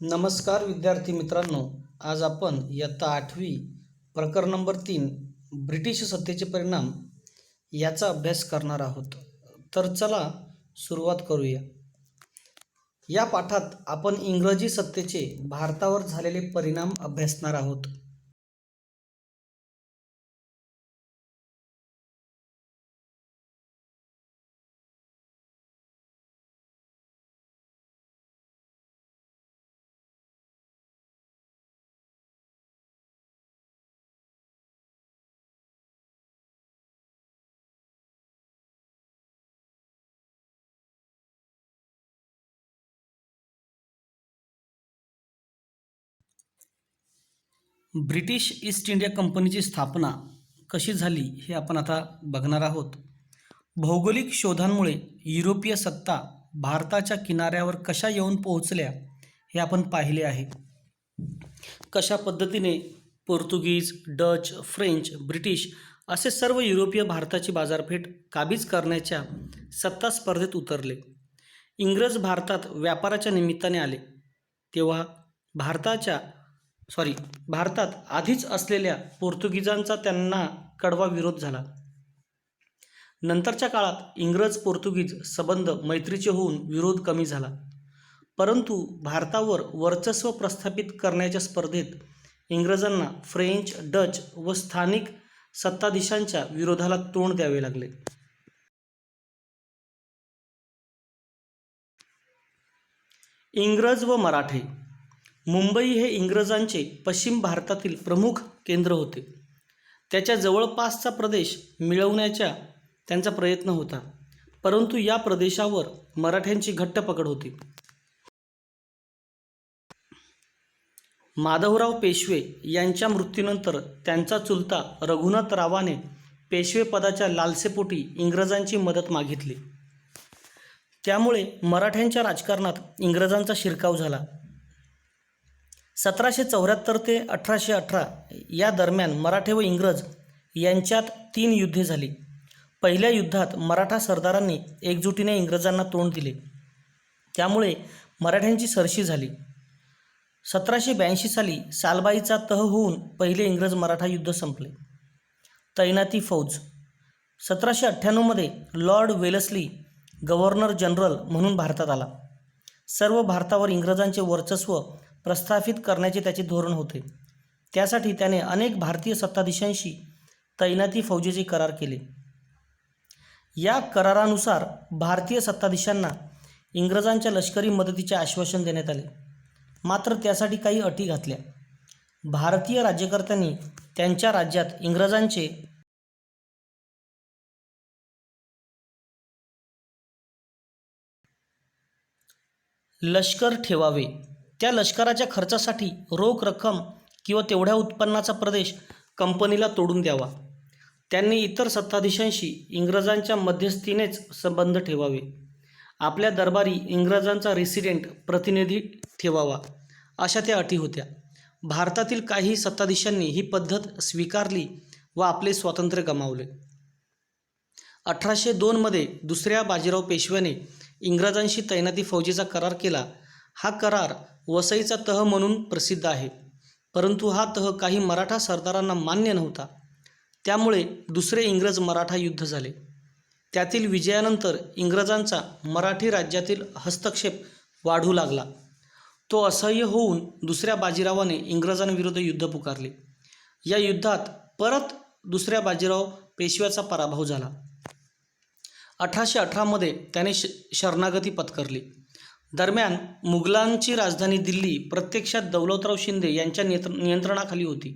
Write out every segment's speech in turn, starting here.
नमस्कार विद्यार्थी मित्रांनो, आज आपण इयत्ता 8वी प्रकरण नंबर 3 ब्रिटिश सत्तेचे परिणाम याचा अभ्यास करणार आहोत. तर चला सुरुवात करूया. या पाठात आपण इंग्रजी सत्तेचे भारतावर झालेले परिणाम अभ्यासणार आहोत. ब्रिटिश ईस्ट इंडिया कंपनीची स्थापना कशी झाली हे आपण आता बघणार आहोत. भौगोलिक शोधांमुळे युरोपीय सत्ता भारताच्या किनाऱ्यावर कशा येऊन पोहोचल्या हे आपण पाहिले आहे. कशा पद्धतीने पोर्तुगीज, डच, फ्रेंच, ब्रिटिश असे सर्व युरोपीय भारताची बाजारपेठ काबीज करण्याच्या सत्ता स्पर्धेत उतरले. इंग्रज भारतात व्यापाराच्या निमित्ताने आले तेव्हा भारतात आधीच असलेल्या पोर्तुगीजांचा त्यांना कडवा विरोध झाला. नंतरच्या काळात इंग्रज पोर्तुगीज संबंध मैत्रीचे होऊन विरोध कमी झाला, परंतु भारतावर वर्चस्व प्रस्थापित करण्याच्या स्पर्धेत इंग्रजांना फ्रेंच, डच व स्थानिक सत्ताधीशांच्या विरोधाला तोंड द्यावे लागले. इंग्रज व मराठे. मुंबई हे इंग्रजांचे पश्चिम भारतातील प्रमुख केंद्र होते. त्याच्या जवळपासचा प्रदेश मिळवण्याचा त्यांचा प्रयत्न होता, परंतु या प्रदेशावर मराठ्यांची घट्ट पकड होती. माधवराव पेशवे यांच्या मृत्यूनंतर त्यांचा चुलता रघुनाथरावाने पेशवेपदाच्या लालसेपोटी इंग्रजांची मदत मागितली. त्यामुळे मराठ्यांच्या राजकारणात इंग्रजांचा शिरकाव झाला. 1774 ते 1818 या दरम्यान मराठे व इंग्रज यांच्यात 3 युद्धे झाली. पहिल्या युद्धात मराठा सरदारांनी एकजुटीने इंग्रजांना तोंड दिले, त्यामुळे मराठ्यांची सरशी झाली. 1782 साली सालबाईचा तह होऊन पहिले इंग्रज मराठा युद्ध संपले. तैनाती फौज. 1798 मध्ये लॉर्ड वेलस्ली गव्हर्नर जनरल म्हणून भारतात आला. सर्व भारतावर इंग्रजांचे वर्चस्व प्रस्थापित करण्याचे त्याचे धोरण होते. त्यासाठी त्याने अनेक भारतीय सत्ताधीशांशी तैनाती फौजेचे करार केले. या करारानुसार भारतीय सत्ताधीशांना इंग्रजांच्या लष्करी मदतीचे आश्वासन देण्यात आले, मात्र त्यासाठी काही अटी घातल्या. भारतीय राज्यकर्त्यांनी त्यांच्या राज्यात इंग्रजांचे लष्कर ठेवावे. त्या लष्कराच्या खर्चासाठी रोख रक्कम किंवा तेवढ्या उत्पन्नाचा प्रदेश कंपनीला तोडून द्यावा. त्यांनी इतर सत्ताधीशांशी इंग्रजांच्या मध्यस्थीनेच संबंध ठेवावे. आपल्या दरबारी इंग्रजांचा रेसिडेंट प्रतिनिधी ठेवावा, अशा त्या अटी होत्या. भारतातील काही सत्ताधीशांनी ही पद्धत स्वीकारली व आपले स्वातंत्र्य गमावले. 1802 मध्ये दुसऱ्या बाजीराव पेशव्याने इंग्रजांशी तैनाती फौजेचा करार केला. हा करार वसईचा तह म्हणून प्रसिद्ध आहे, परंतु हा तह काही मराठा सरदारांना मान्य नव्हता. त्यामुळे दुसरे इंग्रज मराठा युद्ध झाले. त्यातील विजयानंतर इंग्रजांचा मराठी राज्यातील हस्तक्षेप वाढू लागला. तो असह्य होऊन दुसऱ्या बाजीरावाने इंग्रजांविरुद्ध युद्ध पुकारले. या युद्धात परत दुसऱ्या बाजीराव पेशव्याचा पराभव झाला. 1818 मध्ये त्याने शरणागती पत्करली. दरम्यान मुघलांची राजधानी दिल्ली प्रत्यक्षात दौलतराव शिंदे यांच्या नियंत्रणाखाली होती.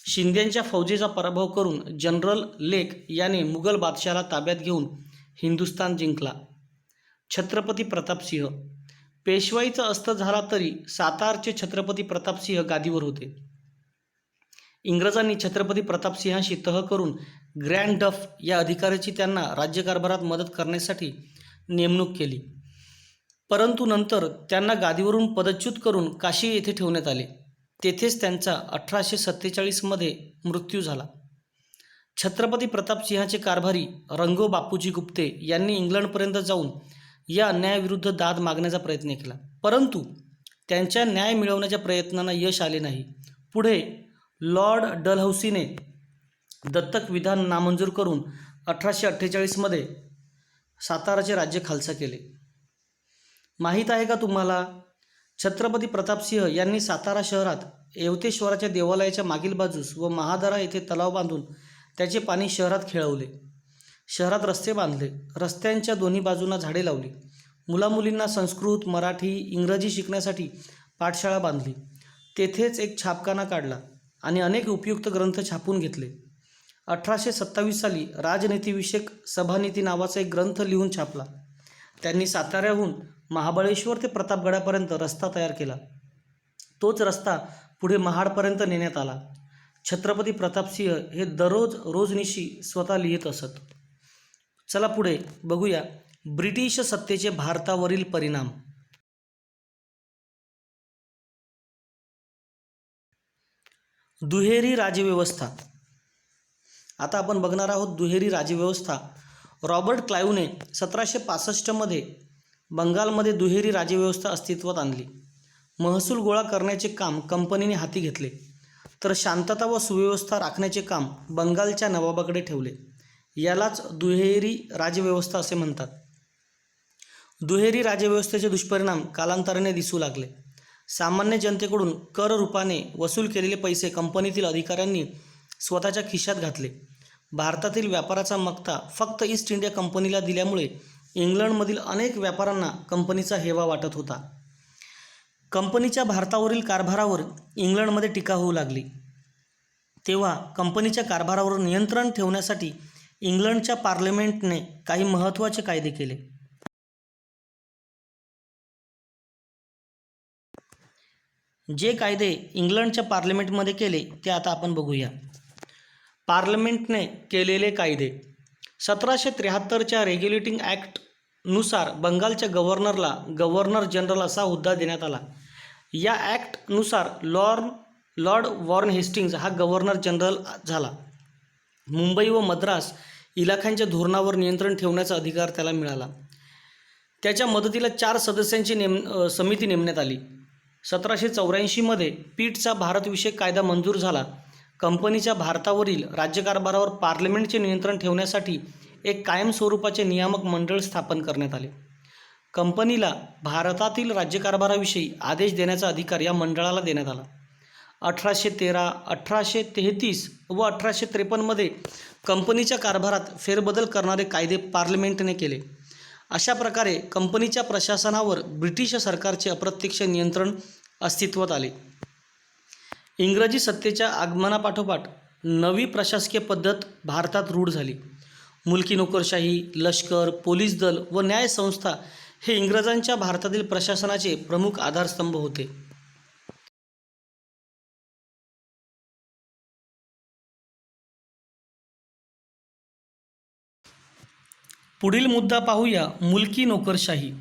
शिंदेंच्या फौजेचा पराभव करून जनरल लेक याने मुघल बादशाहाला ताब्यात घेऊन हिंदुस्थान जिंकला. छत्रपती प्रतापसिंह. पेशवाईचा अस्त झाला तरी सातारचे छत्रपती प्रतापसिंह गादीवर होते. इंग्रजांनी छत्रपती प्रतापसिंहाशी तह करून ग्रँड डफ या अधिकाऱ्याची त्यांना राज्यकारभारात मदत करण्यासाठी नेमणूक केली, परंतु नंतर त्यांना गादीवरून पदच्युत करून काशी येथे ठेवण्यात आले. तेथेच त्यांचा 1847 मध्ये मृत्यू झाला. छत्रपती प्रतापसिंहाचे कारभारी रंगो बापूजी गुप्ते यांनी इंग्लंडपर्यंत जाऊन या अन्यायाविरुद्ध दाद मागण्याचा प्रयत्न केला, परंतु त्यांच्या न्याय मिळवण्याच्या प्रयत्नांना यश आले नाही. पुढे लॉर्ड डलहौसीने दत्तक विधान नामंजूर करून 1848मध्ये साताराचे राज्य खालसा केले. माहीत आहे का तुम्हाला, छत्रपती प्रतापसिंह यांनी सातारा शहरात येवतेश्वराच्या देवालयाच्या मागील बाजूस व महादरा येथे तलाव बांधून त्याचे पाणी शहरात खेळवले. शहरात रस्ते बांधले, रस्त्यांच्या दोन्ही बाजूंना झाडे लावली, मुलामुलींना संस्कृत, मराठी, इंग्रजी शिकण्यासाठी पाठशाळा बांधली. तेथेच एक छापखाना काढला आणि अनेक उपयुक्त ग्रंथ छापून घेतले. 1827 साली राजनीतीविषयक सभानीती नावाचा एक ग्रंथ लिहून छापला. त्यांनी साताऱ्याहून महाबळेश्वर ते प्रतापगडापर्यंत रस्ता तयार केला. तोच रस्ता पुढे महाडपर्यंत नेण्यात आला. छत्रपती प्रतापसिंह हे दररोज रोजनिशी स्वतः लिहित असत. चला पुढे बघूया ब्रिटिश सत्तेचे भारतावरील परिणाम. दुहेरी राजव्यवस्था. आता आपण बघणार आहोत दुहेरी राजव्यवस्था. रॉबर्ट क्लाईव्हने 1765मध्ये बंगालमध्ये दुहेरी राजव्यवस्था अस्तित्वात आणली. महसूल गोळा करण्याचे काम कंपनीने हाती घेतले, तर शांतता व सुव्यवस्था राखण्याचे काम बंगालच्या नवाबाकडे ठेवले. यालाच दुहेरी राजव्यवस्था असे म्हणतात. दुहेरी राजव्यवस्थेचे दुष्परिणाम कालांतराने दिसू लागले. सामान्य जनतेकडून कर रूपाने वसूल केलेले पैसे कंपनीतील अधिकाऱ्यांनी स्वतःच्या खिशात घातले. भारतातील व्यापाराचा मक्ता फक्त ईस्ट इंडिया कंपनीला दिल्यामुळे इंग्लंडमधील अनेक व्यापाऱ्यांना कंपनीचा हेवा वाटत होता. कंपनीच्या भारतावरील कारभारावर इंग्लंडमध्ये टीका होऊ लागली. तेव्हा कंपनीच्या कारभारावर नियंत्रण ठेवण्यासाठी इंग्लंडच्या पार्लमेंटने काही महत्त्वाचे कायदे केले. जे कायदे इंग्लंडच्या पार्लमेंटमध्ये केले ते आता आपण बघूया. पार्लमेंटने केलेले कायदे. 1773च्या रेग्युलेटिंग ॲक्टनुसार बंगालच्या गव्हर्नरला गव्हर्नर जनरल असा हुद्दा देण्यात आला. या ॲक्टनुसार लॉर्ड वॉर्न हेस्टिंग्ज हा गव्हर्नर जनरल झाला. मुंबई व मद्रास इलाख्यांच्या धोरणावर नियंत्रण ठेवण्याचा अधिकार त्याला मिळाला. त्याच्या मदतीला 4 सदस्यांची समिती नेमण्यात आली. 1784मध्ये पीटचा भारतविषयक कायदा मंजूर झाला. कंपनीच्या भारतावरील राज्यकारभारावर पार्लमेंटचे नियंत्रण ठेवण्यासाठी एक कायम स्वरूपाचे नियामक मंडळ स्थापन करण्यात आले. कंपनीला भारतातील राज्यकारभाराविषयी आदेश देण्याचा अधिकार या मंडळाला देण्यात आला. 1813, 1833 व 1853मध्ये कंपनीच्या कारभारात फेरबदल करणारे कायदे पार्लमेंटने केले. अशा प्रकारे कंपनीच्या प्रशासनावर ब्रिटिश सरकारचे अप्रत्यक्ष नियंत्रण अस्तित्वात आले. इंग्रजी सत्तेच्या आगमनापाठोपाठ नवी प्रशासकीय पद्धत भारतात रूढ झाली. मुलकी नोकरशाही, लष्कर, पोलीस दल व न्याय संस्था हे इंग्रजांच्या भारतातील प्रशासनाचे प्रमुख आधारस्तंभ होते. पुढील मुद्दा पाहूया, मुलकी नोकरशाही.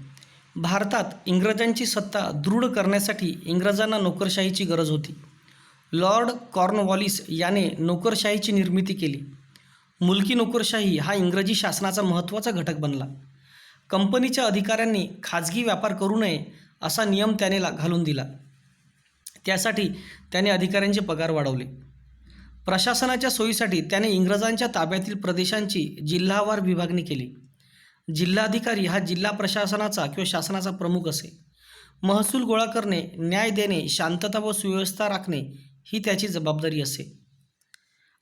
भारतात इंग्रजांची सत्ता दृढ करण्यासाठी इंग्रजांना नोकरशाहीची गरज होती. लॉर्ड कॉर्नवॉलिस याने नोकरशाहीची निर्मिती केली. मुलकी नोकरशाही हा इंग्रजी शासनाचा महत्त्वाचा घटक बनला. कंपनीच्या अधिकाऱ्यांनी खाजगी व्यापार करू नये असा नियम त्याने घालून दिला. त्यासाठी त्याने अधिकाऱ्यांचे पगार वाढवले. प्रशासनाच्या सोयीसाठी त्याने इंग्रजांच्या ताब्यातील प्रदेशांची जिल्हावार विभागणी केली. जिल्हाधिकारी हा जिल्हा प्रशासनाचा किंवा शासनाचा प्रमुख असे. महसूल गोळा करणे, न्याय देणे, शांतता व सुव्यवस्था राखणे ही त्याची जबाबदारी असे.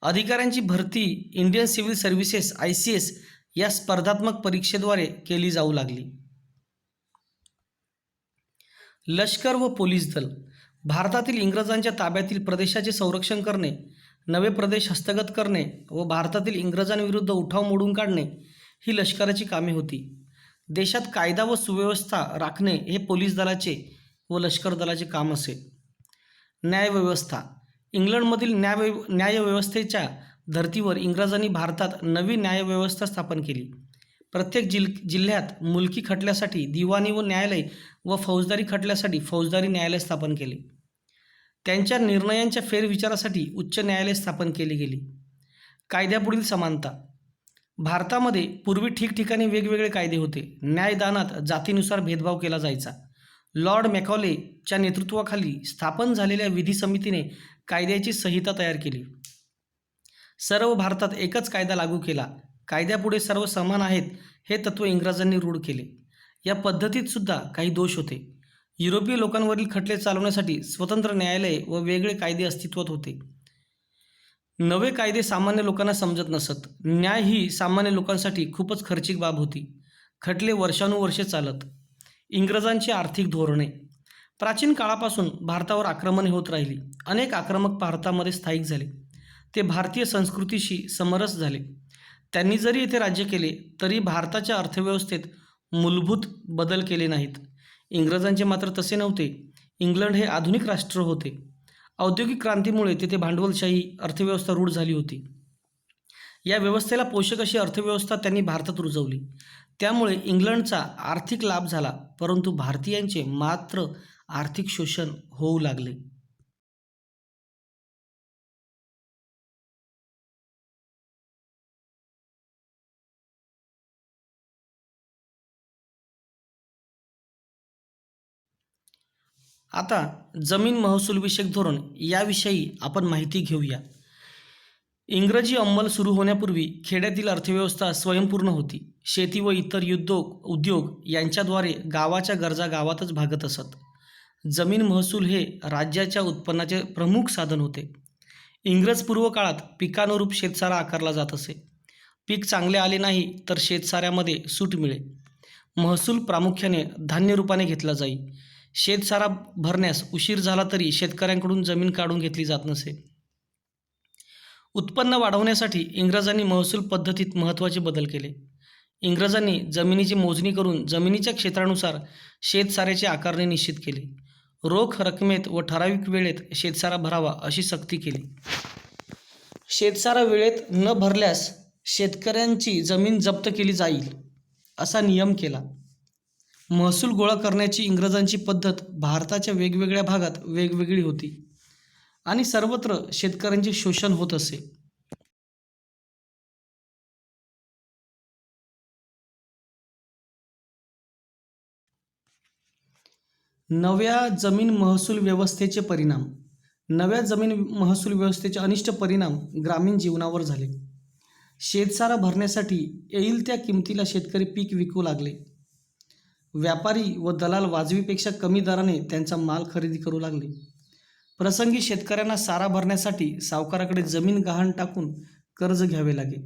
अधिकाऱ्यांची भरती इंडियन सिव्हिल सर्व्हिसेस ICS या स्पर्धात्मक परीक्षेद्वारे केली जाऊ लागली. लष्कर व पोलीस दल. भारतातील इंग्रजांच्या ताब्यातील प्रदेशाचे संरक्षण करणे, नवे प्रदेश हस्तगत करणे व भारतातील इंग्रजांविरुद्ध उठाव मोडून काढणे ही लष्कराची कामे होती. देशात कायदा व सुव्यवस्था राखणे हे पोलीस दलाचे व लष्कर दलाचे काम असे. न्यायव्यवस्था. इंग्लंडमधील न्यायव्यवस्थेच्या धर्तीवर इंग्रजांनी भारतात नवी न्यायव्यवस्था स्थापन केली. प्रत्येक जिल्ह्यात मुलकी खटल्यासाठी दिवाणी व न्यायालय व फौजदारी खटल्यासाठी फौजदारी न्यायालय स्थापन केले. त्यांच्या निर्णयांच्या फेरविचारासाठी उच्च न्यायालय स्थापन केली गेली. कायद्यापुढील समानता. भारतामध्ये पूर्वी ठिकठिकाणी वेगवेगळे कायदे होते. न्यायदानात जातीनुसार भेदभाव केला जायचा. लॉर्ड मॅकॉलेच्या नेतृत्वाखाली स्थापन झालेल्या विधी समितीने कायद्याची संहिता तयार केली. सर्व भारतात एकच कायदा लागू केला. कायद्यापुढे सर्व समान आहेत हे तत्त्व इंग्रजांनी रूढ केले. या पद्धतीत सुद्धा काही दोष होते. युरोपीय लोकांवरील खटले चालवण्यासाठी स्वतंत्र न्यायालये व वेगळे कायदे अस्तित्वात होते. नवे कायदे सामान्य लोकांना समजत नसत. न्याय ही सामान्य लोकांसाठी खूपच खर्चिक बाब होती. खटले वर्षानुवर्षे चालत. इंग्रजांची आर्थिक धोरणे. प्राचीन काळापासून भारतावर आक्रमणे होत राहिली. अनेक आक्रमक भारतामध्ये स्थायिक झाले. ते भारतीय संस्कृतीशी समरस झाले. त्यांनी जरी येथे राज्य केले तरी भारताच्या अर्थव्यवस्थेत मूलभूत बदल केले नाहीत. इंग्रजांचे मात्र तसे नव्हते. इंग्लंड हे आधुनिक राष्ट्र होते. औद्योगिक क्रांतीमुळे तेथे भांडवलशाही अर्थव्यवस्था रूढ झाली होती. या व्यवस्थेला पोषक अशी अर्थव्यवस्था त्यांनी भारतात रुजवली. त्यामुळे इंग्लंडचा आर्थिक लाभ झाला, परंतु भारतीयांचे मात्र आर्थिक शोषण होऊ लागले. आता जमीन महसूल विषयक धोरण याविषयी आपण माहिती घेऊया. इंग्रजी अंमल सुरू होण्यापूर्वी खेड्यातील अर्थव्यवस्था स्वयंपूर्ण होती. शेती व इतर उद्योग यांच्याद्वारे गावाच्या गरजा गावातच भागत असत. जमीन महसूल हे राज्याच्या उत्पन्नाचे प्रमुख साधन होते. इंग्रज पूर्व काळात पिकानुरूप शेतसारा आकारला जात असे. पीक चांगले आले नाही तर शेतसाऱ्यामध्ये सूट मिळे. महसूल प्रामुख्याने धान्य रूपाने घेतला जाई. शेतसारा भरण्यास उशीर झाला तरी शेतकऱ्यांकडून जमीन काढून घेतली जात नसे. उत्पन्न वाढवण्यासाठी इंग्रजांनी महसूल पद्धतीत महत्त्वाचे बदल केले. इंग्रजांनी जमिनीची मोजणी करून जमिनीच्या क्षेत्रानुसार शेतसाऱ्याची आकारणी निश्चित केली. रोख रकमेत व ठराविक वेळेत शेतसारा भरावा अशी सक्ती केली. शेतसारा वेळेत न भरल्यास शेतकऱ्यांची जमीन जप्त केली जाईल असा नियम केला. महसूल गोळा करण्याची इंग्रजांची पद्धत भारताच्या वेगवेगळ्या भागात वेगवेगळी होती आणि सर्वत्र शेतकऱ्यांचे शोषण होत असे. नव्या जमीन महसूल व्यवस्थेचे परिणाम. नव्या जमीन महसूल व्यवस्थेचे अनिष्ट परिणाम ग्रामीण जीवनावर झाले. शेतसारा भरण्यासाठी येईल त्या किमतीला शेतकरी पीक विकू लागले. व्यापारी व दलाल वाजवीपेक्षा कमी दराने त्यांचा माल खरेदी करू लागले. प्रसंगी शेतकऱ्यांना सारा भरण्यासाठी सावकाराकडे जमीन गहाण टाकून कर्ज घ्यावे लागे.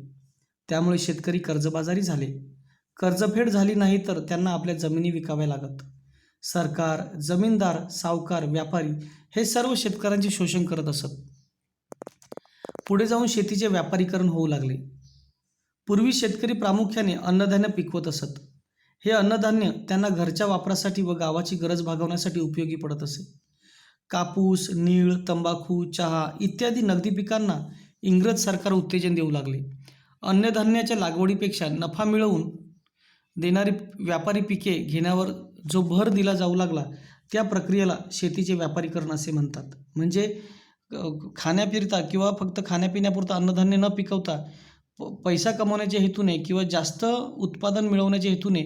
त्यामुळे शेतकरी कर्जबाजारी झाले. कर्जफेड झाली नाही तर त्यांना आपल्या जमिनी विकाव्या लागत. सरकार, जमीनदार, सावकार, व्यापारी हे सर्व शेतकऱ्यांचे शोषण करत असत. पुढे जाऊन शेतीचे व्यापारीकरण होऊ लागले. पूर्वी शेतकरी प्रामुख्याने अन्नधान्य पिकवत असत. हे अन्नधान्य त्यांना घरच्या वापरासाठी व गावाची गरज भागवण्यासाठी उपयोगी पडत असे. कापूस, नीळ, तंबाखू, चहा इत्यादी नगदी पिकांना इंग्रज सरकार उत्तेजन देऊ लागले. अन्नधान्याच्या लागवडीपेक्षा नफा मिळवून देणारी व्यापारी पिके घेण्यावर जो भर दिला जाऊ लागला त्या प्रक्रियेला शेतीचे व्यापारीकरण असे म्हणतात. म्हणजे खाण्यापिरता किंवा फक्त खाण्यापिण्यापुरतं अन्नधान्य न पिकवता पैसा कमवण्याच्या हेतूने किंवा जास्त उत्पादन मिळवण्याच्या हेतूने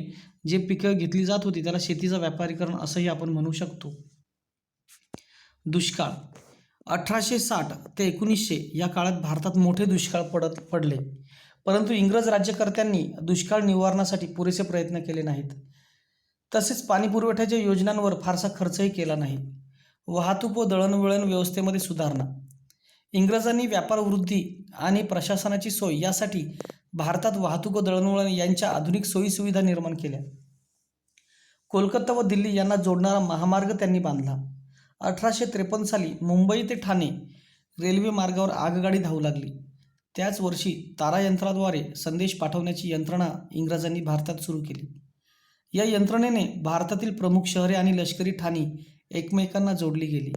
जे पिकं घेतली जात होती त्याला शेतीचं व्यापारीकरण असंही आपण म्हणू शकतो. दुष्काळ. 1860 ते 1900 या काळात भारतात मोठे दुष्काळ पडले, परंतु इंग्रज राज्यकर्त्यांनी दुष्काळ निवारणासाठी पुरेसे प्रयत्न केले नाहीत. तसेच पाणीपुरवठ्याच्या योजनांवर फारसा खर्चही केला नाही. वाहतूक व दळणवळण व्यवस्थेमध्ये सुधारणा. इंग्रजांनी व्यापार वृद्धी आणि प्रशासनाची सोय यासाठी भारतात वाहतूक व दळणवळण यांच्या आधुनिक सोयीसुविधा निर्माण केल्या. कोलकाता व दिल्ली यांना जोडणारा महामार्ग त्यांनी बांधला. 1853 साली मुंबई ते ठाणे रेल्वे मार्गावर आगगाडी धावू लागली. त्याच वर्षी तारायंत्राद्वारे संदेश पाठवण्याची यंत्रणा इंग्रजांनी भारतात सुरू केली. या यंत्रणेने भारतातील प्रमुख शहरे आणि लष्करी ठाणी एकमेकांना जोडली गेली.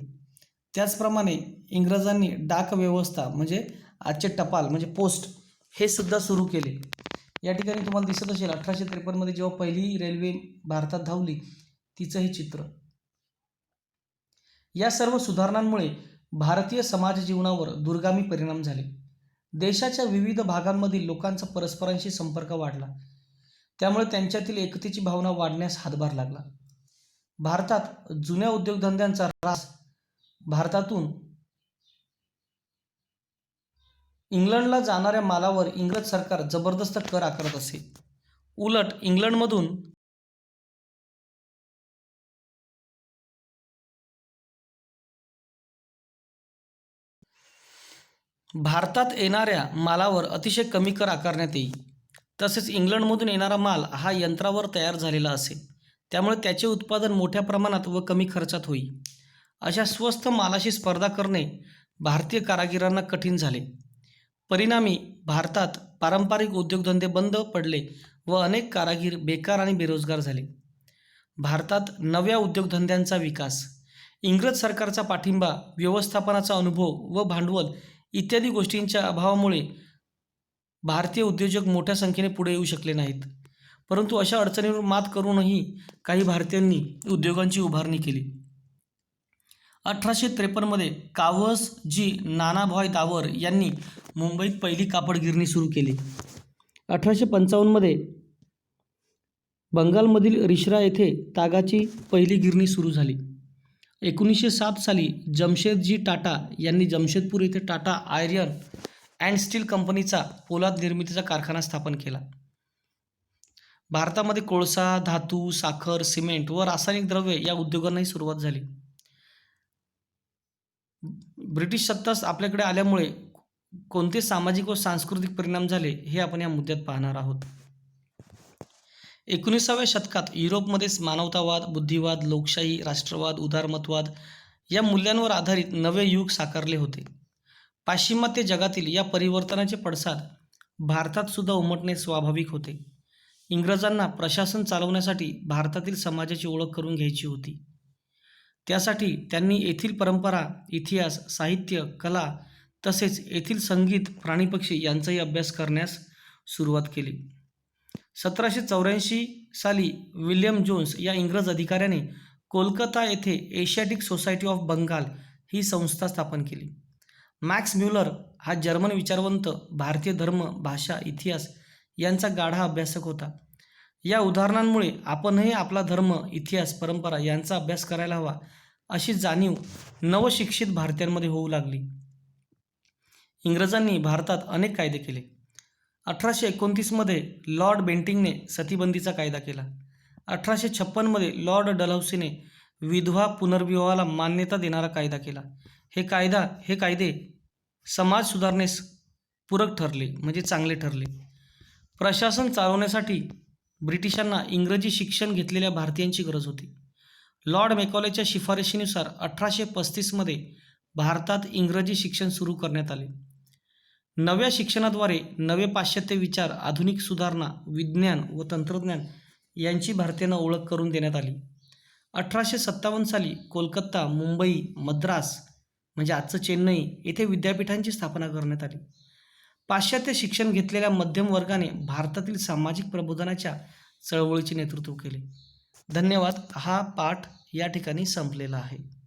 त्याचप्रमाणे इंग्रजांनी डाक व्यवस्था म्हणजे आजचे टपाल म्हणजे पोस्ट हे सुद्धा सुरू केले. या ठिकाणी तुम्हाला दिसत असेल 1853 मध्ये जेव्हा पहिली रेल्वे भारतात धावली तिचं हे चित्र. या सर्व सुधारणांमुळे भारतीय समाज जीवनावर दूरगामी परिणाम झाले. देशाच्या विविध भागांमधील लोकांचा परस्परांशी संपर्क वाढला. त्यामुळे त्यांच्यातील एकतेची भावना वाढण्यास हातभार लागला. भारतात जुन्या उद्योगधंद्यांचा ऱ्हास. भारतातून इंग्लंडला जाणाऱ्या मालावर इंग्रज सरकार जबरदस्त कर आकारत असे. उलट इंग्लंडमधून भारतात येणाऱ्या मालावर अतिशय कमी कर आकारण्यात येई. तसेच इंग्लंडमधून येणारा माल हा यंत्रावर तयार झालेला असे, त्यामुळे त्याचे उत्पादन मोठ्या प्रमाणात व कमी खर्चात होई. अशा स्वस्त मालाशी स्पर्धा करणे भारतीय कारागिरांना कठीण झाले. परिणामी भारतात पारंपरिक उद्योगधंदे बंद पडले व अनेक कारागीर बेकार आणि बेरोजगार झाले. भारतात नव्या उद्योगधंद्यांचा विकास. इंग्रज सरकारचा पाठिंबा, व्यवस्थापनाचा अनुभव व भांडवल इत्यादी गोष्टींच्या अभावामुळे भारतीय उद्योजक मोठ्या संख्येने पुढे येऊ शकले नाहीत. परंतु अशा अडचणींवर मात करूनही काही भारतीयांनी उद्योगांची उभारणी केली. 1853 कावसजी नानाभाई दावर यांनी मुंबईत पहिली कापड गिरणी सुरू केली. 1855 बंगालमधील रिश्रा येथे तागाची पहिली गिरणी सुरू झाली. 1907 साली जमशेदजी टाटा यांनी जमशेदपूर येथे टाटा आयर्न अँड स्टील कंपनीचा पोलाद निर्मितीचा कारखाना स्थापन केला. भारतामध्ये कोळसा, धातू, साखर, सिमेंट व रासायनिक द्रव्ये या उद्योगांनाही सुरुवात झाली. ब्रिटिश सत्ता आपल्याकडे आल्यामुळे कोणते सामाजिक व सांस्कृतिक परिणाम झाले हे आपण या मुद्द्यात पाहणार आहोत. 19व्या शतकात युरोपमध्ये मानवतावाद, बुद्धिवाद, लोकशाही, राष्ट्रवाद, उदारमतवाद या मूल्यांवर आधारित नवे युग साकारले होते. पाश्चिमात्य जगातील या परिवर्तनाचे पडसाद भारतात सुद्धा उमटणे स्वाभाविक होते. इंग्रजांना प्रशासन चालवण्यासाठी भारतातील समाजाची ओळख करून घ्यायची होती. त्यासाठी त्यांनी येथील परंपरा, इतिहास, साहित्य, कला तसेच येथील संगीत, प्राणीपक्षी यांचाही अभ्यास करण्यास सुरुवात केली. 1784 साली विल्यम जोन्स या इंग्रज अधिकाऱ्याने कोलकाता येथे एशियाटिक सोसायटी ऑफ बंगाल ही संस्था स्थापन केली. मॅक्स म्युलर हा जर्मन विचारवंत भारतीय धर्म, भाषा, इतिहास यांचा गाढा अभ्यासक होता. या उदाहरणांमुळे आपणही आपला धर्म, इतिहास, परंपरा यांचा अभ्यास करायला हवा अशी जाणीव नवशिक्षित भारतीयांमध्ये होऊ लागली. इंग्रजांनी भारतात अनेक कायदे केले. 1829 लॉर्ड बेंटिंकने सतीबंदीचा कायदा केला. 1856 लॉर्ड डलहौसीने विधवा पुनर्विवाहाला मान्यता देणारा कायदा केला. हे कायदे समाज सुधारणेस पूरक ठरले, म्हणजे चांगले ठरले. प्रशासन चालवण्यासाठी ब्रिटिशांना इंग्रजी शिक्षण घेतलेल्या भारतीयांची गरज होती. लॉर्ड मेकॉलेच्या शिफारशीनुसार 1835 भारतात इंग्रजी शिक्षण सुरू करण्यात आले. नव्या शिक्षणाद्वारे नवे पाश्चात्य विचार, आधुनिक सुधारणा, विज्ञान व तंत्रज्ञान यांची भारतीयांना ओळख करून देण्यात आली. 1857 साली कोलकाता, मुंबई, मद्रास म्हणजे आजचं चेन्नई येथे विद्यापीठांची स्थापना करण्यात आली. पाश्चात्य शिक्षण घेतलेल्या मध्यम वर्गाने भारतातील सामाजिक प्रबोधनाच्या चळवळीचे नेतृत्व केले. धन्यवाद. हा पाठ या ठिकाणी संपलेला आहे.